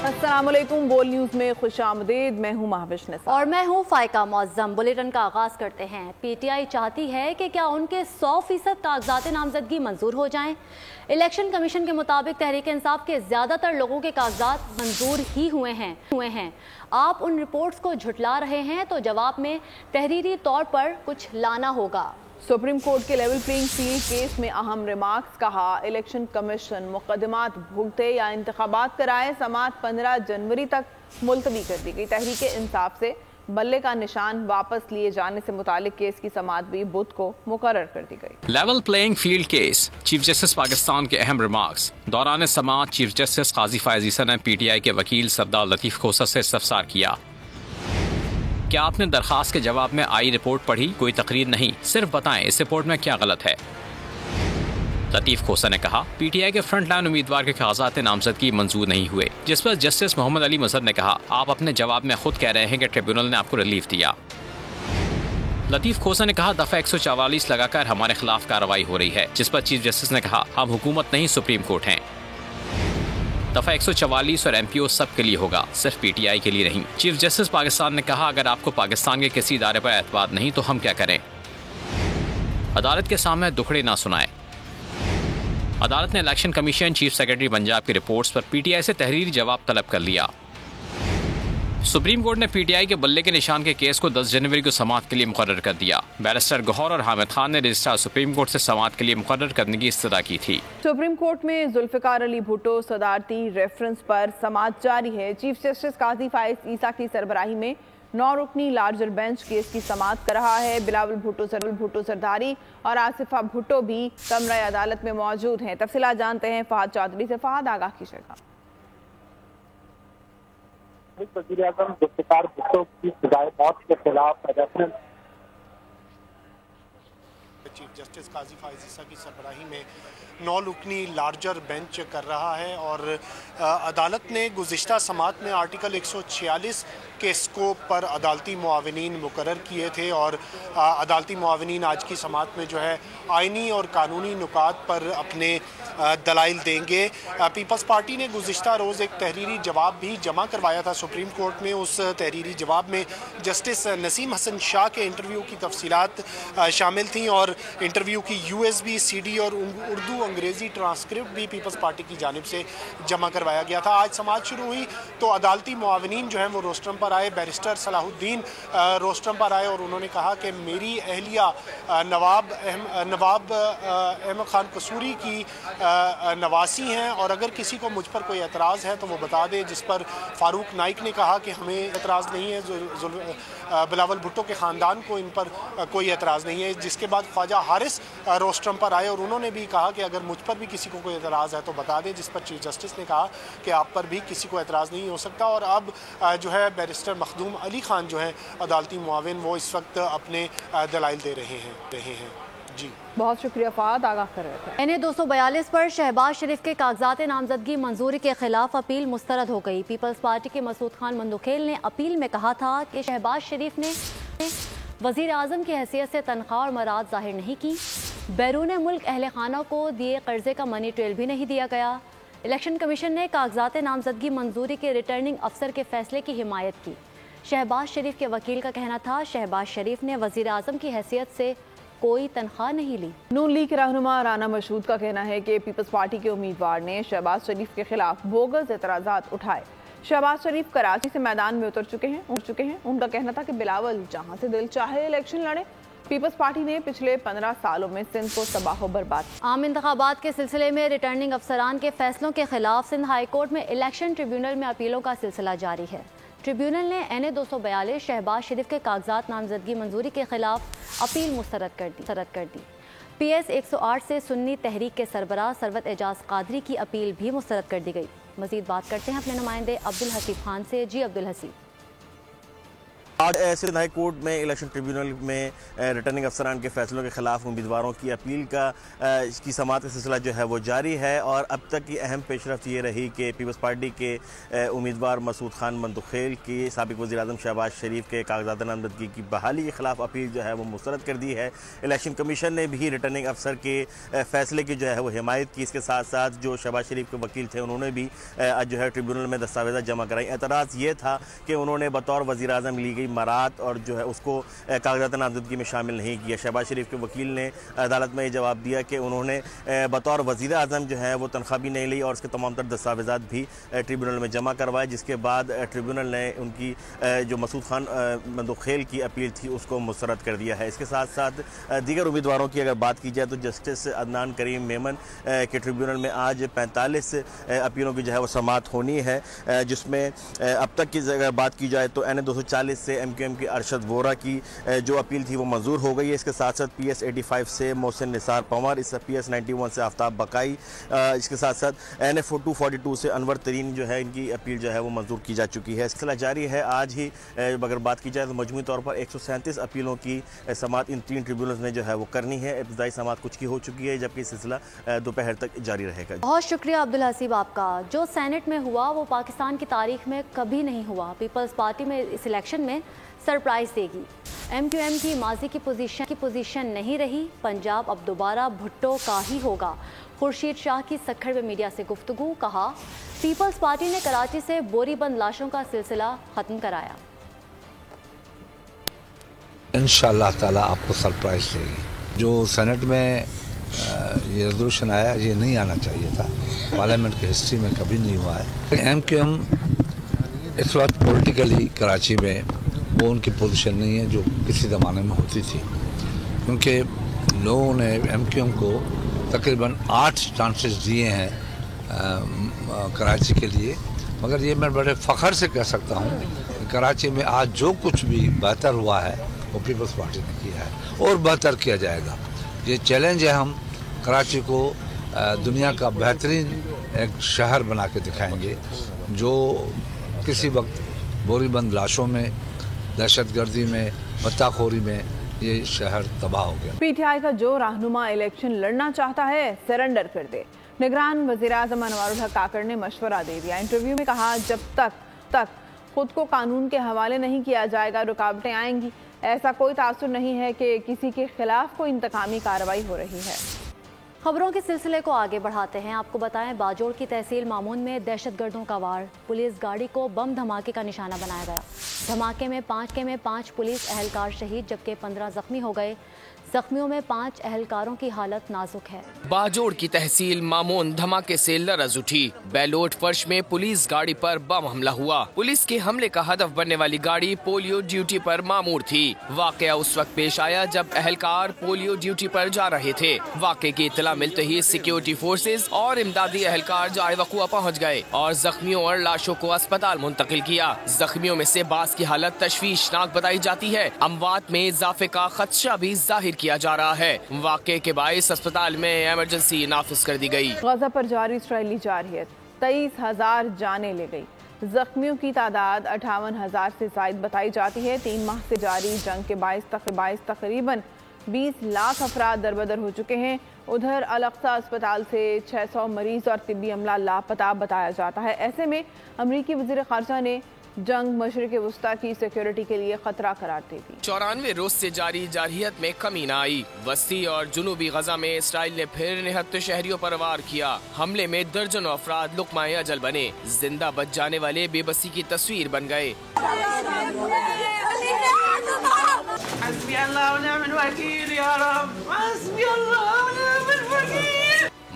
अस्सलाम वालेकुम। बोल न्यूज़ में खुश आमदीद। मैं हूँ महाविश निसार और मैं हूँ फाइका मुअज़्ज़म। बुलेटिन का आगाज़ करते हैं। पीटीआई चाहती है कि क्या उनके 100% कागजात नामजदगी मंजूर हो जाएं। इलेक्शन कमीशन के मुताबिक तहरीक इंसाफ के ज़्यादातर लोगों के कागजात मंजूर ही हुए हैं। आप उन रिपोर्ट्स को झुटला रहे हैं तो जवाब में तहरीरी तौर पर कुछ लाना होगा। सुप्रीम कोर्ट के लेवल प्लेइंग फील्ड केस में अहम रिमार्क्स। कहा, इलेक्शन कमीशन मुकदमात भुगते या इंतखाबात कराए, समाअत 15 जनवरी तक मुलतवी कर दी गई। तहरीक इंसाफ से बल्ले का निशान वापस लिए जाने से मुतालिक केस की समाअत भी बुध को मुकर्रर कर दी गई। Level playing field case, chief justice Pakistan के अहम रिमार्क्स। दौरान समाअत चीफ जस्टिस काजी फायज ईसा ने पीटीआई के वकील सरदार लतीफ़ खोसर से इस्तफसार किया। क्या आपने दरखास्त के जवाब में आई रिपोर्ट पढ़ी? कोई तकरीर नहीं, सिर्फ बताएं इस रिपोर्ट में क्या गलत है। लतीफ़ खोसर ने कहा, पीटीआई के फ्रंट लाइन उम्मीदवार के कागजात नामजदगी मंजूर नहीं हुए, जिस पर जस्टिस मोहम्मद अली मजहर ने कहा, आप अपने जवाब में खुद कह रहे हैं कि ट्रिब्यूनल ने आपको रिलीफ दिया। लतीफ़ खोसर ने कहा, दफ़ा 144 लगाकर हमारे खिलाफ कार्रवाई हो रही है, जिस पर चीफ जस्टिस ने कहा, हम हुकूमत नहीं सुप्रीम कोर्ट हैं। दफ़ा 144 और एमपीओ सब के लिए होगा, सिर्फ पीटीआई के लिए नहीं। चीफ जस्टिस पाकिस्तान ने कहा, अगर आपको पाकिस्तान के किसी इदारे पर एतबार नहीं तो हम क्या करें। अदालत के सामने दुखड़े ना सुनाए। अदालत ने election commission chief secretary Punjab की रिपोर्ट्स पर पीटीआई से तहरीरी जवाब तलब कर लिया। सुप्रीम कोर्ट ने पीटीआई के बल्ले के निशान के केस को 10 जनवरी को समाअत के लिए मुकर्रर कर दिया। बैरिस्टर गौहर और हामिद खान ने रजिस्ट्रार सुप्रीम कोर्ट से समाअत के लिए मुकर्रर करने की इस्तदा की थी। सुप्रीम कोर्ट में जुल्फ़िकार अली भुट्टो सदारती रेफरेंस पर समाअत जारी है। चीफ जस्टिस काजी फायज ईसा की सरबराही में 9 रुकनी लार्जर बेंच केस की समाअत कर रहा है। बिलावल भुट्टो सरदारी और आसिफा भुट्टो भी कमरा अदालत में मौजूद हैं। तफसीलात जानते हैं फहद चौधरी से। फहद, आगाह कीजिएगा। वज़ीर-ए-आज़म जुल्फ़िकार भुट्टो की सज़ाए मौत के खिलाफ रेफरेंस चीफ जस्टिस काजी फायज ईसा की सरबराही में 9 रुकनी लार्जर बेंच कर रहा है और अदालत ने गुज़िश्ता समाअत में आर्टिकल 146 के स्कोप पर अदालती मुआविनीन मुकर्रर किए थे और अदालती मुआविनीन आज की समाअत में जो है आइनी और कानूनी नुकात पर अपने दलाइल देंगे। पीपल्स पार्टी ने गुज़िश्ता रोज़ एक तहरीरी जवाब भी जमा करवाया था सुप्रीम कोर्ट में। उस तहरीरी जवाब में जस्टिस नसीम हसन शाह के इंटरव्यू की तफसीलात शामिल थी और इंटरव्यू की USB, CD और उर्दू अंग्रेज़ी ट्रांसक्रिप्ट भी पीपल्स पार्टी की जानिब से जमा करवाया गया था। आज समाअत शुरू हुई तो अदालती मुआविनीन जो हैं वो रोस्ट्रम पर आए। बैरिस्टर सलाहुद्दीन रोस्ट्रम पर आए और उन्होंने कहा कि मेरी अहलिया नवाब अहमद खान कसूरी की नवासी हैं और अगर किसी को मुझ पर कोई एतराज़ है तो वो बता दे। जिस पर फारूक नाइक ने कहा कि हमें एतराज़ नहीं है, बिलावल भुट्टो के ख़ानदान को इन पर कोई एतराज़ नहीं है। जिसके बाद ख्वाजा हारिस रोस्ट्रम पर आए और उन्होंने भी कहा कि अगर मुझ पर भी किसी को कोई एतराज़ है तो बता दें। जिस पर चीफ जस्टिस ने कहा कि आप पर भी किसी को एतराज़ नहीं हो सकता। और अब जो है बैरिस्टर मखदूम अली खान जो हैं अदालती मुआविन, वो इस वक्त अपने दलाइल दे रहे हैं। जी बहुत शुक्रिया फहद, आगाह कर रहे थे। NA 242 पर शहबाज शरीफ के कागजात नामजदगी मंजूरी के खिलाफ अपील मुस्तरद हो गई। पीपल्स पार्टी के मसूद खान मंदुखेल ने अपील में कहा था कि शहबाज शरीफ ने वज़ीर आज़म की हैसियत से तनख्वाह और मराद जाहिर नहीं की। बैरून मुल्क अहल खाना को दिए कर्जे का मनी ट्रेल भी नहीं दिया गया। इलेक्शन कमीशन ने कागजात नामजदगी मंजूरी के रिटर्निंग अफसर के फैसले की हिमायत की। शहबाज शरीफ के वकील का कहना था, शहबाज शरीफ ने वज़ीर आज़म की हैसियत से कोई तनख्वाह नहीं ली। नून लीग के रहनुमा राना मशहूद का कहना है कि पीपल्स पार्टी के उम्मीदवार ने शहबाज शरीफ के खिलाफ बोगस एतराज़ात उठाए। शहबाज शरीफ कराची से मैदान में उतर चुके हैं। उनका कहना था कि बिलावल जहां से दिल चाहे इलेक्शन लड़े। पीपल्स पार्टी ने पिछले 15 सालों में सिंध को तबाह बर्बाद। आम इंतखाबात के सिलसिले में रिटर्निंग अफसरान के फैसलों के खिलाफ सिंध हाई कोर्ट में इलेक्शन ट्रिब्यूनल में अपीलों का सिलसिला जारी है। ट्रिब्यूनल ने NA 242 शहबाज शरीफ के कागजात नामजदगी मंजूरी के खिलाफ अपील मुस्तरद कर दी। PS 108 से सुन्नी तहरीक के सरबराह सरवत एजाज कादरी की अपील भी मुस्तरद कर दी गई। मजीद बात करते हैं अपने नुमाइंदे अब्दुल हसीब खान से। जी अब्दुल हसीब। آج سندھ ہائی کورٹ میں الیکشن ٹریبیونل میں ریٹرننگ افسران کے فیصلوں کے خلاف امیدواروں کی اپیل کی سماعت کا سلسلہ جو ہے وہ جاری ہے، اور اب تک کی اہم پیش رفت یہ رہی کہ پیپلز پارٹی کے امیدوار مسعود خان مندوخیل کی سابق وزیر اعظم شہباز شریف کے کاغذات نامزدگی کی بحالی کے خلاف اپیل جو ہے وہ مسترد کر دی ہے۔ الیکشن کمیشن نے بھی ریٹرننگ افسر کے فیصلے کی جو ہے وہ حمایت کی۔ اس کے ساتھ ساتھ جو شہباز شریف کے وکیل تھے انہوں نے بھی جو ہے ٹریبیونل میں دستاویزات جمع کرائی۔ اعتراض یہ تھا کہ انہوں نے بطور وزیر اعظم لی گئی مراد اور جو ہے اس کو کاغذات نامزدگی میں شامل نہیں کیا۔ شہباز شریف کے وکیل نے عدالت میں یہ جواب دیا کہ انہوں نے بطور وزیر اعظم جو ہے وہ تنخواہ بھی نہیں لی اور اس کے تمام تر دستاویزات بھی ٹریبیونل میں جمع کروائے، جس کے بعد ٹریبیونل نے ان کی جو مسعود خان مندوخیل کی اپیل تھی اس کو مسترد کر دیا ہے۔ اس کے ساتھ ساتھ دیگر امیدواروں کی اگر بات کی جائے تو جسٹس عدنان کریم میمن کے ٹریبیونل میں آج 45 اپیلوں کی جو ہے وہ سماعت ہونی ہے، جس میں اب تک کی اگر بات کی جائے تو N240 سے MQM کی ارشد وورا کی جو اپیل تھی وہ منظور ہو گئی ہے۔ اس کے ساتھ ساتھ PS 85 سے محسن نثار پنور، اس PS 91 سے آفتاب بقائی، اس کے ساتھ ساتھ NF 242 سے انور ترین جو ہے ان کی اپیل جو ہے وہ منظور کی جا چکی ہے۔ سلسلہ جاری ہے۔ آج ہی اگر بات کی جائے تو مجموعی طور پر 137 اپیلوں کی سماعت ان 3 ٹریبیونلز نے جو ہے وہ کرنی ہے۔ ابتدائی سماعت کچھ کی ہو چکی ہے، جبکہ سلسلہ دوپہر تک جاری رہے گا۔ بہت شکریہ عبدالحسیب آپ کا۔ جو سینٹ میں ہوا وہ پاکستان کی تاریخ میں کبھی نہیں ہوا۔ پیپلز پارٹی میں اس الیکشن میں سرپرائز دے گی۔ MQM کی ماضی کی پوزیشن نہیں رہی، پنجاب اب دوبارہ بھٹو کا ہی ہوگا۔ خورشید شاہ کی سکھڑ میں میڈیا سے گفتگو، کہا پیپلز پارٹی نے کراچی سے بوری بند لاشوں کا سلسلہ ختم کرایا۔ انشاءاللہ تعالی آپ کو سرپرائز دے گی۔ جو سینٹ میں یہ ریزولوشن آیا یہ نہیں آنا چاہیے تھا، پارلیمنٹ کی ہسٹری میں کبھی نہیں ہوا ہے۔ MQM اس وقت پولیٹیکلی کراچی میں وہ ان کی پوزیشن نہیں ہے جو کسی زمانے میں ہوتی تھی، کیونکہ لوگوں نے MQM کو تقریباً 8 چانسز دیے ہیں کراچی کے لیے، مگر یہ میں بڑے فخر سے کہہ سکتا ہوں کہ کراچی میں آج جو کچھ بھی بہتر ہوا ہے وہ پیپلز پارٹی نے کیا ہے اور بہتر کیا جائے گا۔ یہ چیلنج ہے، ہم کراچی کو دنیا کا بہترین ایک شہر بنا کے دکھائیں گے، جو کسی وقت بوری بند لاشوں میں، دہشت گردی میں، بتہ خوری میں یہ شہر تباہ ہو گیا۔ PTI کا جو رہنما الیکشن لڑنا چاہتا ہے سرنڈر کر دے، نگران وزیر اعظم انوار الحق کاکڑ نے مشورہ دے دیا۔ انٹرویو میں کہا جب تک خود کو قانون کے حوالے نہیں کیا جائے گا رکاوٹیں آئیں گی۔ ایسا کوئی تاثر نہیں ہے کہ کسی کے خلاف کوئی انتقامی کارروائی ہو رہی ہے۔ خبروں کے سلسلے کو آگے بڑھاتے ہیں۔ آپ کو بتائیں باجوڑ کی تحصیل مامون میں دہشت گردوں کا وار، پولیس گاڑی کو بم دھماکے کا نشانہ بنایا گیا۔ دھماکے میں 5 پولیس اہلکار شہید جبکہ 15 زخمی ہو گئے۔ زخمیوں میں 5 اہلکاروں کی حالت نازک ہے۔ باجوڑ کی تحصیل مامون دھماکے سے لرز اٹھی۔ بیلوٹ فرش میں پولیس گاڑی پر بم حملہ ہوا۔ پولیس کے حملے کا ہدف بننے والی گاڑی پولیو ڈیوٹی پر مامور تھی۔ واقعہ اس وقت پیش آیا جب اہلکار پولیو ڈیوٹی پر جا رہے تھے۔ واقعے کی اطلاع ملتے ہی سیکیورٹی فورسز اور امدادی اہلکار جائے وقوع پہنچ گئے اور زخمیوں اور لاشوں کو اسپتال منتقل کیا۔ زخمیوں میں سے بعض کی حالت تشویشناک بتائی جاتی ہے۔ اموات میں اضافے کا خدشہ بھی ظاہر کیا جا رہا ہے۔ واقعے کے باعث اسپتال میں ایمرجنسی نافذ کر دی گئی۔ غزہ پر جاری اسرائیلی جارحیت 23,000 جانیں لے گئی۔ زخمیوں کی تعداد 58,000 سے زائد بتائی جاتی ہے۔ 3 ماہ سے جاری جنگ کے باعث تقریباً 20 لاکھ افراد دربدر ہو چکے ہیں۔ ادھر الاقصی اسپتال سے 600 مریض اور طبی عملہ لاپتہ بتایا جاتا ہے۔ ایسے میں امریکی وزیر خارجہ نے جنگ مشرق وسطی کی سیکیورٹی کے لیے خطرہ قرار دے دی۔ 94 روز سے جاری جارحیت میں کمی نہ آئی۔ وسطی اور جنوبی غزہ میں اسرائیل نے پھر نہتے شہریوں پر وار کیا۔ حملے میں درجنوں افراد لقمہ اجل بنے۔ زندہ بچ جانے والے بے بسی کی تصویر بن گئے۔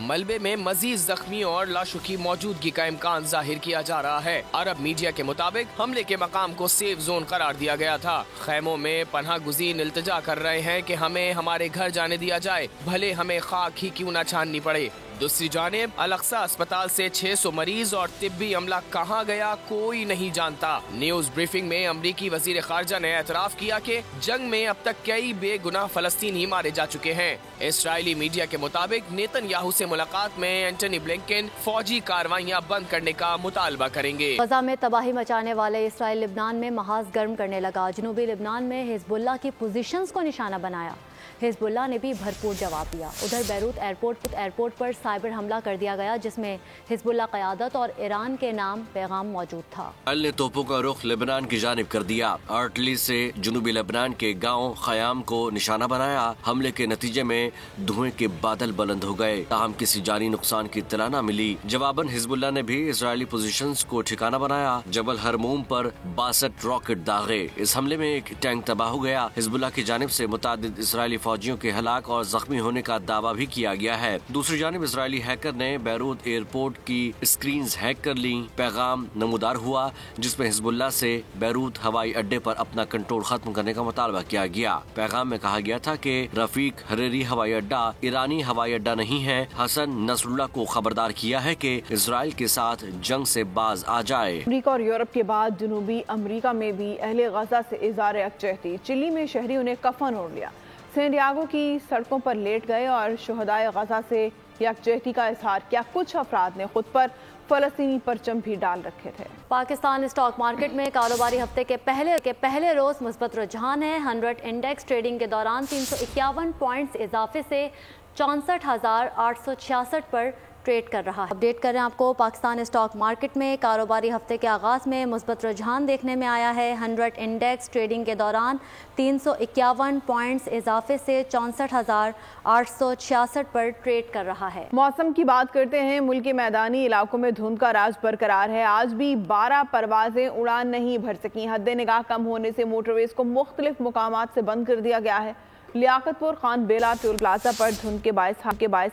ملبے میں مزید زخمیوں اور لاشوں کی موجودگی کا امکان ظاہر کیا جا رہا ہے۔ عرب میڈیا کے مطابق حملے کے مقام کو سیف زون قرار دیا گیا تھا۔ خیموں میں پناہ گزین التجا کر رہے ہیں کہ ہمیں ہمارے گھر جانے دیا جائے، بھلے ہمیں خاک ہی کیوں نہ چھاننی پڑے۔ दूसरी जानिब अल-अक्सा अस्पताल से 600 मरीज और तिब्बी अमला कहाँ गया कोई नहीं जानता। न्यूज ब्रीफिंग में अमरीकी वजीर खारजा ने एतराफ किया कि जंग में अब तक कई बेगुनाह फलस्तीनी मारे जा चुके हैं। इसराइली मीडिया के मुताबिक नेतन्याहू से मुलाकात में एंटनी ब्लिंकन फौजी कार्रवाइयां बंद करने का मुतालबा करेंगे। गजा में तबाही मचाने वाले इसराइल लिबनान में महाज गर्म करने लगा। जनूबी लिबनान में हिजबुल्लाह की पोजीशंस को निशाना बनाया। हिजबुल्लाह ने भी भरपूर जवाब दिया। उधर बैरूत एयरपोर्ट पर साइबर हमला कर दिया गया, जिसमें हिजबुल्लाह क़यादत और ईरान के नाम पैगाम मौजूद था। इसराइल ने तोपों का रुख लेबनान की जानिब कर दिया। आर्टिलरी से जनूबी लेबनान के गांव खयाम को निशाना बनाया। हमले के नतीजे में धुएं के बादल बुलंद हो गए, ताहम किसी जानी नुकसान की इत्तला न मिली। जवाबन हिजबुल्लाह ने भी इजरायली पोजीशंस को ठिकाना बनाया। जबल हरमूम पर 62 रॉकेट दागे। इस हमले में एक टैंक तबाह हो गया। हिजबुल्लाह की जानिब से मुतादिद इसराइली फौजियों के हलाक और जख्मी होने का दावा भी किया गया है। दूसरी जानिब इजरायली हैकर ने बैरूत एयरपोर्ट की स्क्रीन्स हैक कर ली। पैगाम नमूदार हुआ जिसमें हिजबुल्लाह से बैरूत हवाई अड्डे पर अपना कंट्रोल खत्म करने का मुतालबा किया गया। पैगाम में कहा गया था कि रफीक हरेरी हवाई अड्डा ईरानी हवाई अड्डा नहीं है। हसन नसरुल्लाह को खबरदार किया है कि इसराइल के साथ जंग से बाज आ जाए। अमरीका और यूरोप के बाद जनूबी अमरीका में भी अहले गजा से इज़हार यकजहती। चिली में शहरियों ने कफन ओढ़ लिया, सैंडियागो की सड़कों पर लेट गए और शुहदाए गजा से यकजहती का इजहार किया। कुछ अफराद ने खुद पर फलस्तीनी परचम भी डाल रखे थे। पाकिस्तान स्टॉक मार्केट में कारोबारी हफ्ते के पहले रोज मुस्बत रुझान है। 100 इंडेक्स ट्रेडिंग के दौरान 351 पॉइंट्स इजाफे से 64,866 पर ट्रेड कर रहा है। अपडेट कर रहे हैं आपको पाकिस्तान स्टॉक मार्केट में कारोबारी हफ्ते के आगाज में मुस्बत रुझान देखने में आया है। 100 इंडेक्स ट्रेडिंग के दौरान 351 पॉइंट्स इजाफे से 64,866 पर ट्रेड कर रहा है। मौसम की बात करते हैं। मुल्क के मैदानी इलाकों में धुंध का राज बरकरार है। आज भी 12 परवाजें उड़ान नहीं भर सकी। हद निगाह कम होने से मोटरवेज को मुख्तलिफ मुकामात से बंद कर दिया गया है। लियाकतपुर खान बेला टोल प्लाजा पर धुंध के बायस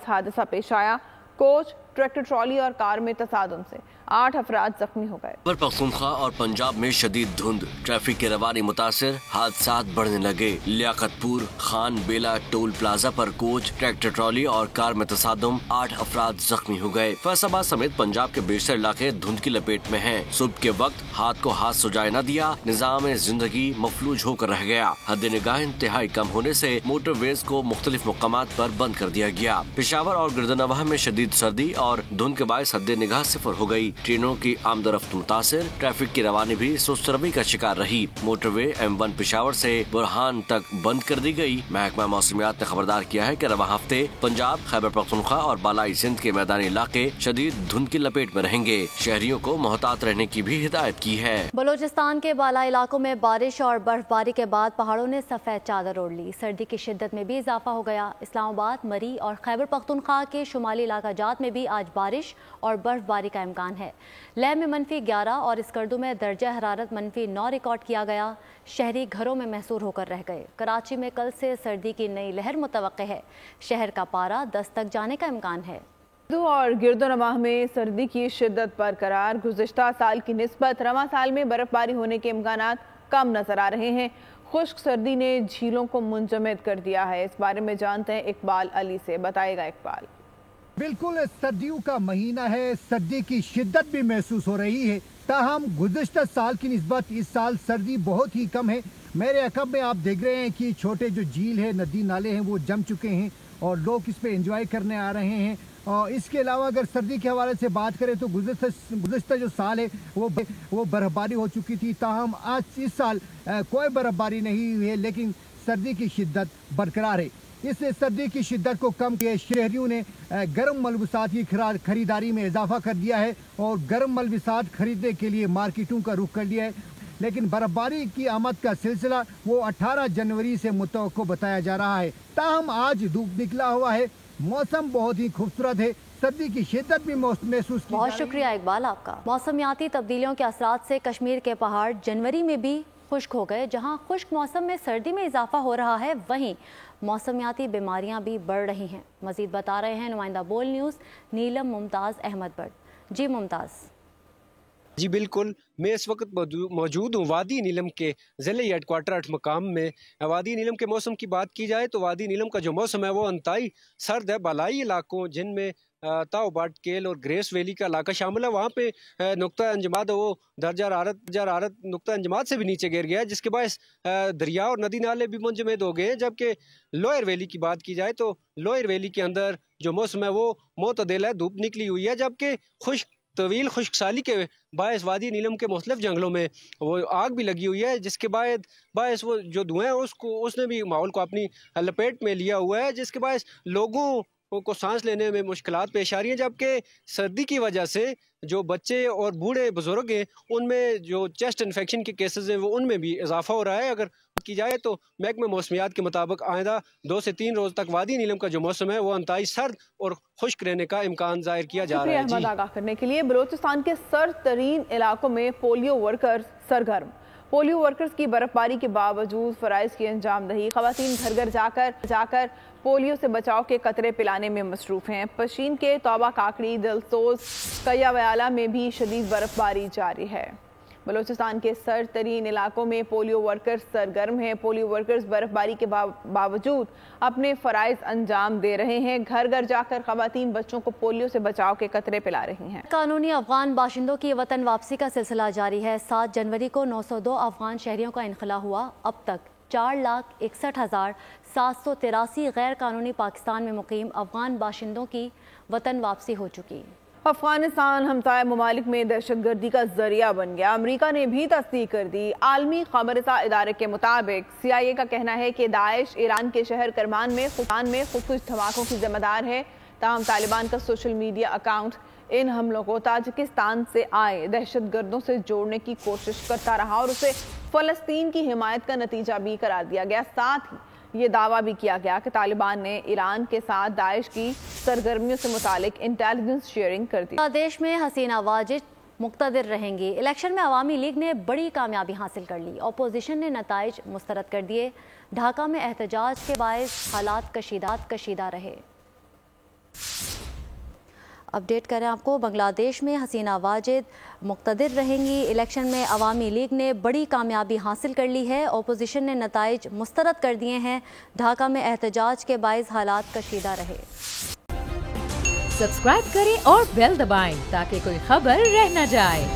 हादसा पेश आया। कोच, ट्रैक्टर ट्रॉली और कार में तसादुम से 8 अफराद जख्मी हो गए। खैबर पख्तूनख्वा और पंजाब में शदीद धुंध, ट्रैफिक की रवानी मुतासिर, हादसा बढ़ने लगे। लियाकतपुर खान बेला टोल प्लाजा पर कोच, ट्रैक्टर ट्रॉली और कार में तसादुम, 8 अफराद जख्मी हो गए। फैसलाबाद समेत पंजाब के बेशतर इलाके धुंध की लपेट में हैं। सुबह के वक्त हाथ को हाथ सुझाए न दिया, निजाम जिंदगी मफलूज होकर रह गया। हद निगाह इंतहाई कम होने से मोटरवेज को मुख्तलिफ मुकामात पर बंद कर दिया गया। पेशावर और गिरदनवाह में शदीद सर्दी और धुंध के बायस हद निगाह सिफर हो गई। ट्रेनों की आमदरफ्त मुतासिर, ट्रैफिक की रवानी भी सुस्त रवि का शिकार रही। मोटरवे M1 पेशावर से बुरहान तक बंद कर दी गई। महकमा मौसमियात ने खबरदार किया है कि रवा हफ्ते पंजाब, खैबर पख्तूनख्वा और बालाई सिंध के मैदानी इलाके शदीद धुंध की लपेट में रहेंगे। शहरियों को मोहतात रहने की भी हिदायत की है। बलूचिस्तान के बालाई इलाकों में बारिश और बर्फबारी के बाद पहाड़ों ने सफेद चादर ओढ़ ली। सर्दी की शिद्दत में भी इजाफा हो गया। इस्लामाबाद, मरी और खैबर पख्तूनख्वा के शुमाली इलाका जात में भी आज बारिश और बर्फबारी का इम्कान है। लेह में -11 और स्कर्दू में दर्जा हरारत -9 रिकॉर्ड किया गया। शहरी घरों में महसूर होकर रह गए। कराची में कल से सर्दी की नई लहर मुतवक्के है। शहर का पारा 10 तक जाने का इम्कान है। और गिरदोनवाह में सर्दी की शिद्दत बरकरार। गुज़िश्ता साल की निस्बत रवा साल में बर्फबारी होने के इम्कानात कम नजर आ रहे हैं। खुश्क सर्दी ने झीलों को मुंजमद कर दिया है। इस बारे में जानते हैं इकबाल अली से। बताएगा इकबाल। बिल्कुल सर्दियों का महीना है, सर्दी की शिद्दत भी महसूस हो रही है। ताहम गुज़िश्ता साल की निस्बत इस साल सर्दी बहुत ही कम है। मेरे अकब में आप देख रहे हैं कि छोटे जो झील है, नदी नाले हैं, वो जम चुके हैं और लोग इस पे एंजॉय करने आ रहे हैं। और इसके अलावा अगर सर्दी के हवाले से बात करें तो गुज़िश्ता जो साल है वो बर्फबारी हो चुकी थी। ताहम आज इस साल कोई बर्फबारी नहीं हुई है, लेकिन सर्दी की शिद्दत बरकरार है। इस सर्दी की शिद्दत को कम किए शहरियों ने गर्म मलबूसात की खरीदारी में इजाफा कर दिया है और गर्म मलबूसात खरीदने के लिए मार्केटों का रुख कर लिया है। लेकिन बर्फबारी की आमद का सिलसिला वो 18 जनवरी से मुतवक्को बताया जा रहा है। ताहम आज धूप निकला हुआ है, मौसम बहुत ही खूबसूरत है। सर्दी की शिद्दत भी महसूस की। बहुत शुक्रिया इकबाल आपका। मौसमियाती तब्दीलियों के असरात से कश्मीर के पहाड़ जनवरी में भी खुश्क हो गए। जहां खुश्क मौसम में सर्दी में इजाफा हो रहा है, वहीं मौसमियाती बीमारियां भी बढ़ रही हैं। मजीद बता रहे हैं नुमाइंदा बोल न्यूज़ नीलम मुमताज़ अहमद बट। जी मुमताज़। جی بالکل، میں اس وقت موجود ہوں وادی نیلم کے ضلعی ہیڈ کوارٹر 8 مقام میں۔ وادی نیلم کے موسم کی بات کی جائے تو وادی نیلم کا جو موسم ہے وہ انتہائی سرد ہے۔ بالائی علاقوں جن میں تاؤ باٹ کیل اور گریس ویلی کا علاقہ شامل ہے، وہاں پہ نقطہ انجماد وہ درجہ حرارت نقطہ انجماد سے بھی نیچے گر گیا ہے، جس کے باعث دریا اور ندی نالے بھی منجمد ہو گئے ہیں۔ جبکہ لوئر ویلی کی بات کی جائے تو لوئر ویلی کے اندر جو موسم ہے وہ معتدل ہے، دھوپ نکلی ہوئی ہے، جبکہ طویل خشک سالی کے باعث وادی نیلم کے مختلف جنگلوں میں وہ آگ بھی لگی ہوئی ہے، جس کے باعث وہ جو دھوئیں ہیں اس نے بھی ماحول کو اپنی لپیٹ میں لیا ہوا ہے، جس کے باعث لوگوں کو سانس لینے میں مشکلات پیش آ رہی ہیں۔ جبکہ سردی کی وجہ سے جو بچے اور بوڑھے بزرگ ہیں ان میں جو چیسٹ انفیکشن کے کیسز ہیں وہ ان میں بھی اضافہ ہو رہا ہے۔ اگر کی جائے تو محکمہ موسمیات کے مطابق آئندہ 2 سے 3 روز تک وادی نیلم کا جو موسم ہے وہ انتہائی سرد اور خشک رہنے کا امکان ظاہر کیا جا رہا ہے۔ احمد آگاہ کرنے کے لیے بلوچستان کے سرد ترین علاقوں میں پولیو ورکرز سرگرم۔ پولیو ورکرز کی برف باری کے باوجود فرائض کی انجام دہی، خواتین گھر گھر جا کر پولیو سے بچاؤ کے قطرے پلانے میں مصروف ہیں۔ پشین کے توبہ کاکڑی، دلسوز، کیا ویالہ میں بھی شدید برف باری جاری ہے۔ بلوچستان کے سرد ترین علاقوں میں پولیو ورکرز سرگرم ہیں۔ پولیو ورکرز برف باری کے باوجود اپنے فرائض انجام دے رہے ہیں، گھر گھر جا کر خواتین بچوں کو پولیو سے بچاؤ کے قطرے پلا رہی ہیں۔ قانونی افغان باشندوں کی وطن واپسی کا سلسلہ جاری ہے۔ 7 جنوری کو 902 افغان شہریوں کا انخلا ہوا۔ اب تک 4,61,783 غیر قانونی پاکستان میں مقیم افغان باشندوں کی وطن واپسی ہو چکی۔ افغانستان ہمسائے ممالک میں دہشت گردی کا ذریعہ بن گیا۔ امریکہ نے بھی تصدیق کر دی۔ عالمی خبر رساں ادارے کے مطابق CIA کا کہنا ہے کہ داعش ایران کے شہر کرمان میں خودکش دھماکوں کی ذمہ دار ہے۔ تاہم طالبان کا سوشل میڈیا اکاؤنٹ ان حملوں کو تاجکستان سے آئے دہشت گردوں سے جوڑنے کی کوشش کرتا رہا اور اسے فلسطین کی حمایت کا نتیجہ بھی قرار دیا گیا۔ ساتھ ہی یہ دعویٰ بھی کیا گیا کہ طالبان نے ایران کے ساتھ داعش کی سرگرمیوں سے متعلق انٹیلیجنس شیئرنگ کر دی۔ بنگلہ دیش میں حسینہ واجد مقتدر رہیں گی۔ الیکشن میں عوامی لیگ نے بڑی کامیابی حاصل کر لی، اپوزیشن نے نتائج مسترد کر دیے۔ ڈھاکہ میں احتجاج کے باعث حالات کشیدہ رہے۔ اپڈیٹ کریں آپ کو، بنگلہ دیش میں حسینہ واجد مقتدر رہیں گی۔ الیکشن میں عوامی لیگ نے بڑی کامیابی حاصل کر لی ہے، اپوزیشن نے نتائج مسترد کر دیے ہیں۔ ڈھاکہ میں احتجاج کے باعث حالات کشیدہ رہے۔ سبسکرائب کریں اور بیل دبائیں تاکہ کوئی خبر رہ نہ جائے۔